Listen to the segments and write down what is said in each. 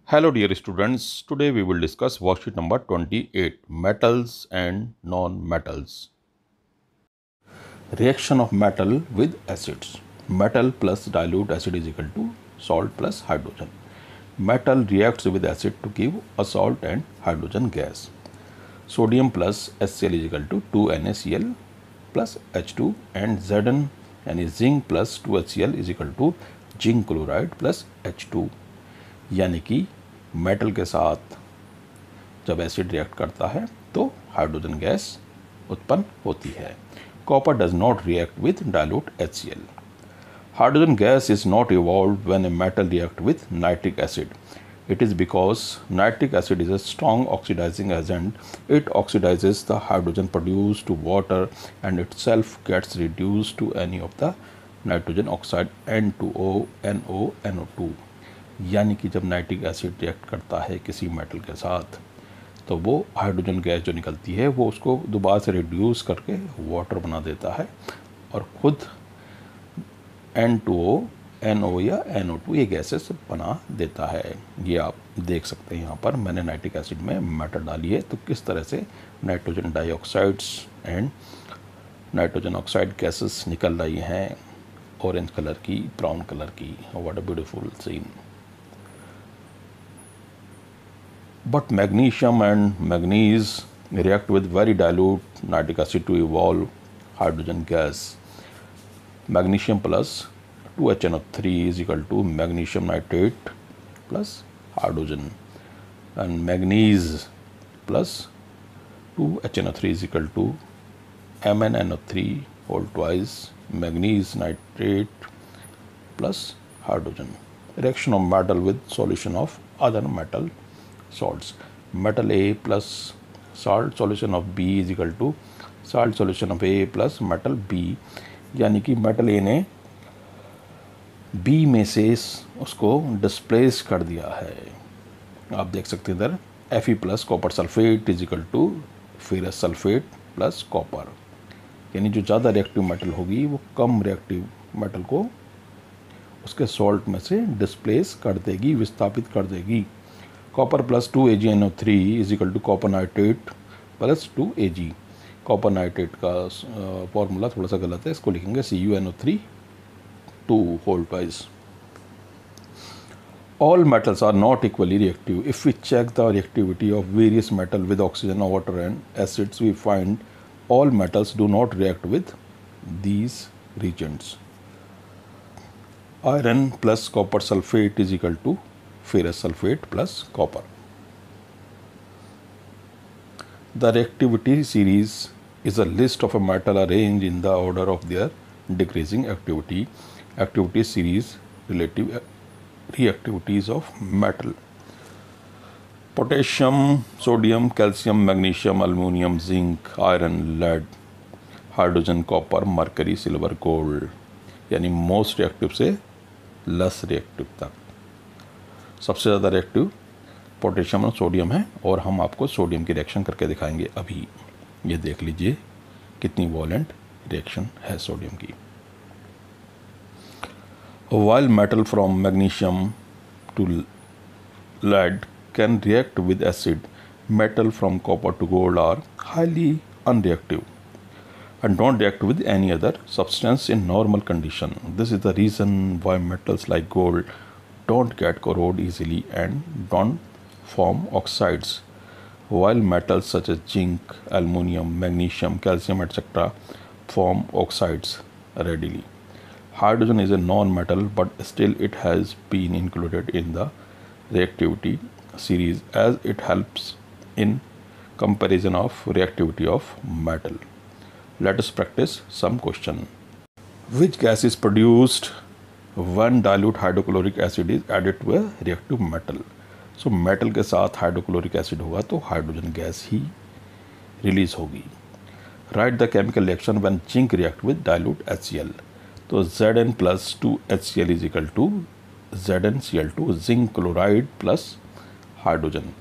Hello dear students, today we will discuss worksheet number 28, metals and non-metals. Reaction of metal with acids. Metal plus dilute acid is equal to salt plus hydrogen. Metal reacts with acid to give a salt and hydrogen gas. Sodium plus HCl is equal to 2NaCl plus H2 and Zn यानी zinc plus 2HCl is equal to zinc chloride plus H2 यानी कि metal के साथ जब acid react करता है तो hydrogen gas उत्पन्न होती है. Copper does not react with dilute HCl. Hydrogen gas is not evolved when a metal reacts with nitric acid. It is because nitric acid is a strong oxidizing agent. It oxidizes the hydrogen produced to water and itself gets reduced to any of the nitrogen oxide N2O, NO, NO2. यानी कि जब nitric acid react करता है किसी metal के साथ तो वो हाइड्रोजन गैस जो निकलती है वो उसको दोबारा से रिड्यूस करके वाटर बना देता है और खुद N2O, NO या NO2 ये गैसेस बना देता है. ये आप देख सकते हैं. यहाँ पर मैंने नाइट्रिक एसिड में मेटल डाली है तो किस तरह से nitrogen dioxides and nitrogen oxide gases निकल रही हैं ऑरेंज कलर की, ब्राउन कलर की. What a beautiful scene. But magnesium and manganese react with very dilute nitric acid to evolve hydrogen gas. Magnesium plus 2HNO3 is equal to magnesium nitrate plus hydrogen, and manganese plus 2HNO3 is equal to MnNO3 whole twice manganese nitrate plus hydrogen. Reaction of metal with solution of other metal salts. Metal A plus salt solution of B is equal to salt solution of A plus metal B. यानी कि metal A ने B में से उसको displace कर दिया है. आप देख सकते हैं इधर Fe plus copper sulphate is equal to ferrous sulphate plus copper. यानी जो ज़्यादा रिएक्टिव मेटल होगी वो कम रिएक्टिव मेटल को उसके सॉल्ट में से डिस्प्लेस कर देगी, विस्थापित कर देगी. Copper plus 2AgNO3 is equal to copper nitrate plus 2Ag. Copper nitrate का फॉर्मूला थोड़ा सा गलत है, इसको लिखेंगे CuNO3 2 whole twice. All metals are not equally reactive. If we check the reactivity of various metals with oxygen, water and acids, we find all metals do not react with these reagents. Iron plus copper sulfate is equal to ferrous sulfate plus copper. The reactivity series is a list of a metal arranged in the order of their decreasing activity. Activity series relative reactivities of metal. Potassium, sodium, calcium, magnesium, aluminum, zinc, iron, lead, hydrogen, copper, mercury, silver, gold. यानी most reactive से less reactive तक. सबसे ज़्यादा reactive potassium और sodium है और हम आपको सोडियम की रिएक्शन करके दिखाएंगे अभी. ये देख लीजिए कितनी वॉलेंट रिएक्शन है सोडियम की. While metal from magnesium to lead can react with acid, metal from copper to gold are highly unreactive and don't react with any other substance in normal condition. This is the reason why metals like gold don't get corrode easily and don't form oxides, while metals such as zinc, aluminum, magnesium, calcium, etc. form oxides readily. Hydrogen is a non-metal, but still it has been included in the reactivity series as it helps in comparison of reactivity of metal. Let us practice some question. Which gas is produced when dilute hydrochloric acid is added to a reactive metal? So metal के साथ hydrochloric acid होगा तो hydrogen gas ही release होगी. Write the chemical reaction when zinc react with dilute HCl. तो Zn plus 2HCl is equal to ZnCl2 zinc chloride plus hydrogen.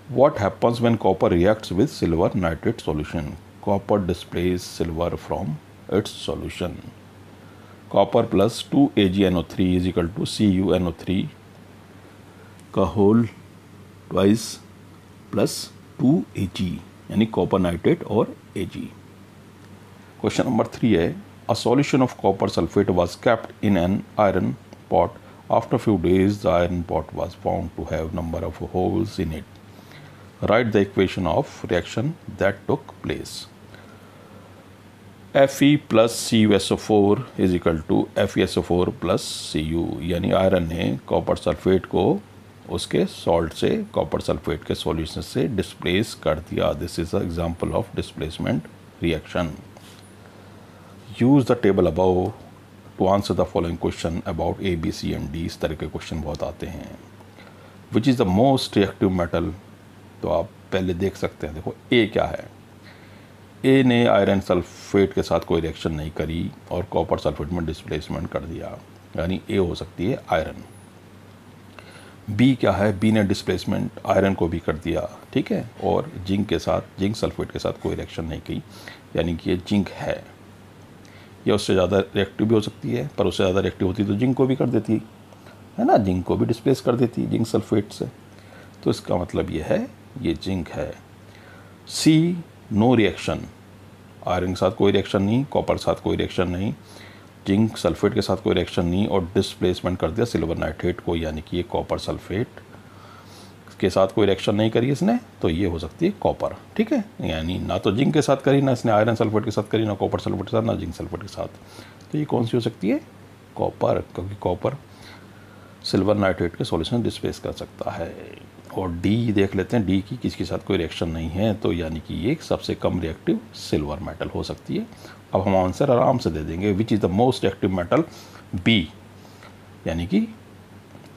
What happens when copper reacts with silver nitrate solution? Copper displays silver from its solution. Copper plus 2AgNO3 is equal to CuNO3 का whole twice plus 2Ag यानी copper nitrate और Ag। Question number 3 है a solution of copper sulphate was kept in an iron pot after few days the iron pot was found to have number of holes in it write the equation of reaction that took place. Fe plus CuSO4 is equal to FeSO4 plus Cu यानी iron ने copper sulphate को उसके salt से copper sulphate के solution से displace कर दिया। This is a example of displacement reaction. Use the table above to answer the following question about A, B, C and D। इस तरह के क्वेश्चन बहुत आते हैं। Which is the most reactive metal, तो आप पहले देख सकते हैं। देखो A क्या है, ए ने आयरन सल्फेट के साथ कोई रिएक्शन नहीं करी और कॉपर सल्फेट में डिस्प्लेसमेंट कर दिया, यानी ए हो सकती है आयरन। बी क्या है, बी ने डिस्प्लेसमेंट आयरन को भी कर दिया, ठीक है, और जिंक के साथ, जिंक सल्फेट के साथ कोई रिएक्शन नहीं की, यानी कि ये जिंक है। या उससे ज़्यादा रिएक्टिव भी हो सकती है, पर उससे ज़्यादा रिएक्टिव होती तो जिंक को भी कर देती है ना, जिंक को भी डिस्प्लेस कर देती जिंक सल्फेट से। तो इसका मतलब ये है ये जिंक है। सी नो रिएक्शन, आयरन के साथ कोई रिएक्शन नहीं, कॉपर के साथ कोई रिएक्शन नहीं, जिंक सल्फेट के साथ कोई रिएक्शन नहीं, और डिस्प्लेसमेंट कर दिया सिल्वर नाइट्रेट को, यानी कि ये कॉपर सल्फेट के साथ कोई रिएक्शन नहीं करी इसने, तो ये हो सकती है कॉपर, ठीक है। यानी ना तो जिंक के साथ करी, ना इसने आयरन सल्फेट के साथ करी, ना कॉपर सल्फेट के साथ, ना जिंक सल्फेट के साथ, तो ये कौन सी हो सकती है, कॉपर, क्योंकि कॉपर सिल्वर नाइट्रेट के सॉल्यूशन डिस्प्लेस कर सकता है। और डी देख लेते हैं, डी की किसके साथ कोई रिएक्शन नहीं है, तो यानी कि ये सबसे कम रिएक्टिव सिल्वर मेटल हो सकती है। अब हम आंसर आराम से दे देंगे, which is the most reactive metal, B, यानी कि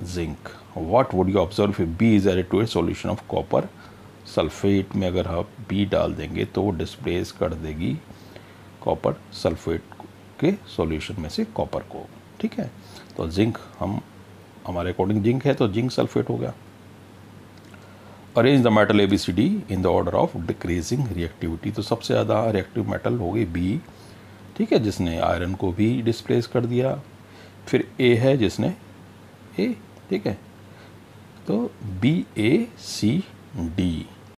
zinc. What would you observe if B is added to a solution of copper sulphate में अगर आप बी डाल देंगे तो वो डिस्प्लेस कर देगी कॉपर सल्फेट के सॉल्यूशन में से कॉपर को, ठीक है। तो जिंक हमारे अकॉर्डिंग जिंक है, तो जिंक सल्फेट हो गया। Arrange the metal ABCD in the order of decreasing reactivity, तो सबसे ज़्यादा रिएक्टिव मेटल हो गई बी, ठीक है, जिसने आयरन को भी डिस्प्लेस कर दिया। फिर ए है जिसने ए, ठीक है, तो BACD